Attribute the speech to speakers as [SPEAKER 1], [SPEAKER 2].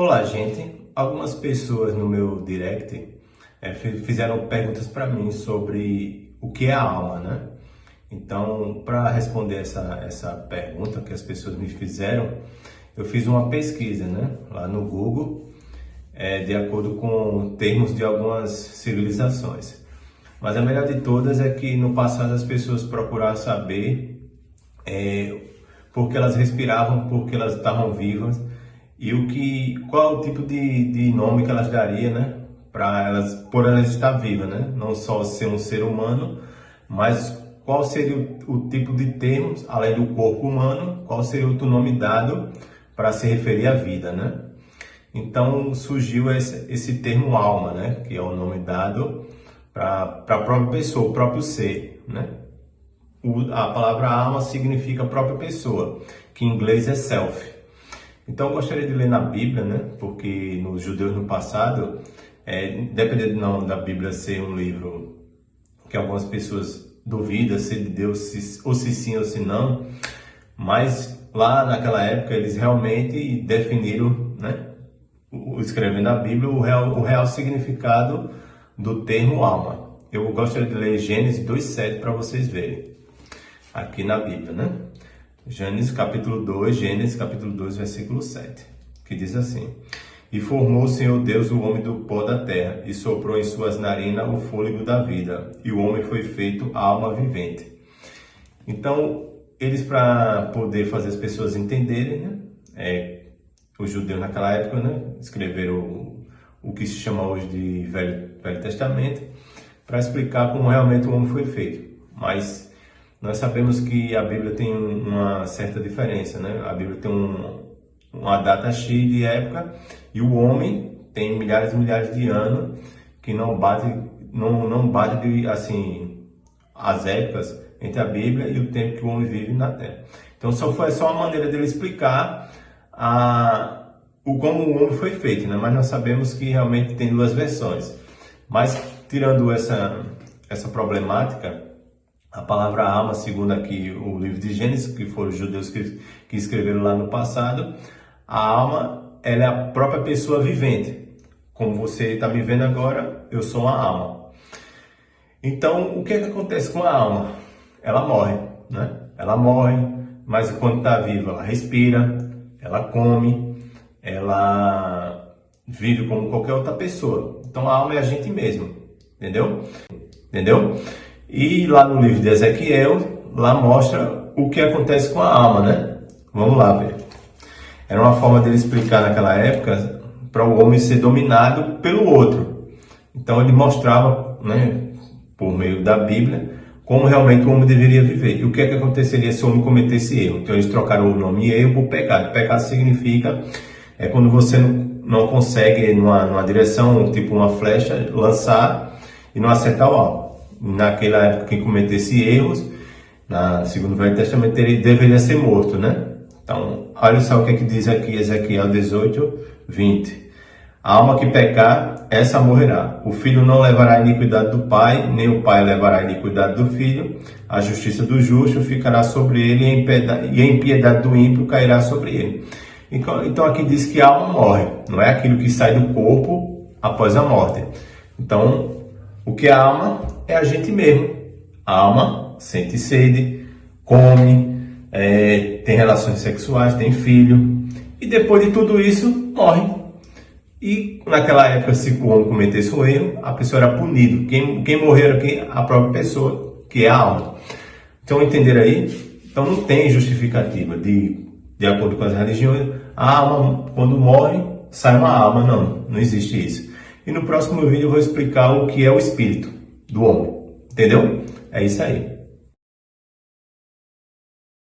[SPEAKER 1] Olá, gente. Algumas pessoas no meu direct fizeram perguntas para mim sobre o que é a alma, né? Então, para responder essa pergunta que as pessoas me fizeram, eu fiz uma pesquisa, né? Lá no Google, de acordo com termos de algumas civilizações. Mas a melhor de todas é que no passado as pessoas procuraram saber por que elas respiravam, por que elas estavam vivas e qual o tipo de nome que elas dariam, né, por elas estar vivas, né? Não só ser um ser humano, mas qual seria o tipo de termos, além do corpo humano, qual seria outro nome dado para se referir à vida, né? Então surgiu esse termo alma, né, que é o nome dado para a própria pessoa, o próprio ser, né? A palavra alma significa própria pessoa, que em inglês é self. Então eu gostaria de ler na Bíblia, né? Porque nos judeus no passado, dependendo da Bíblia ser um livro que algumas pessoas duvidam se de Deus, ou se sim ou se não, mas lá naquela época eles realmente definiram, né? Escrevendo a Bíblia, o real significado do termo alma. Eu gostaria de ler Gênesis 2:7 para vocês verem, aqui na Bíblia, né? Gênesis capítulo 2, versículo 7, que diz assim: E formou o Senhor Deus o homem do pó da terra, e soprou em suas narinas o fôlego da vida, e o homem foi feito alma vivente. Então, eles, para poder fazer as pessoas entenderem, né, os judeus naquela época, né, escreveram o que se chama hoje de Velho Testamento, para explicar como realmente o homem foi feito. Mas nós sabemos que a Bíblia tem uma certa diferença, né? A Bíblia tem uma data X de época e o homem tem milhares e milhares de anos que não bate assim as épocas entre a Bíblia e o tempo que o homem vive na Terra. Então foi só uma maneira dele explicar como o homem foi feito, né? Mas nós sabemos que realmente tem duas versões. Mas tirando essa problemática, a palavra alma, segundo aqui o livro de Gênesis, que foram os judeus que escreveram lá no passado, a alma, ela é a própria pessoa vivente. Como você está me vendo agora, eu sou uma alma. Então, o que acontece com a alma? Ela morre, né? Ela morre, mas quando está viva, ela respira, ela come, ela vive como qualquer outra pessoa. Então, a alma é a gente mesmo, entendeu? E lá no livro de Ezequiel, lá mostra o que acontece com a alma, né? Vamos lá ver. Era uma forma dele explicar naquela época para o homem ser dominado pelo outro. Então ele mostrava, né, por meio da Bíblia, como realmente o homem deveria viver. E o que aconteceria se o homem cometesse erro? Então eles trocaram o nome erro por pecado. Pecado significa quando você não consegue, numa direção, tipo uma flecha, lançar e não acertar o alvo. Naquela época, quem cometesse erros, segundo o Velho Testamento, ele deveria ser morto, né? Então, olha só o que diz aqui Ezequiel 18:20. A alma que pecar, essa morrerá. O filho não levará a iniquidade do pai, nem o pai levará a iniquidade do filho. A justiça do justo ficará sobre ele e a impiedade do ímpio cairá sobre ele. Então aqui diz que a alma morre, não é aquilo que sai do corpo após a morte. Então, o que é a alma? É a gente mesmo. A alma sente sede, come, tem relações sexuais, tem filho. E depois de tudo isso, morre. E naquela época, se o homem cometesse um erro, a pessoa era punida. Quem morreu aqui? A própria pessoa, que é a alma. Então, entenderam aí? Então, não tem justificativa de acordo com as religiões. A alma, quando morre, sai uma alma. Não existe isso. E no próximo vídeo eu vou explicar o que é o espírito do homem. Entendeu? É isso aí.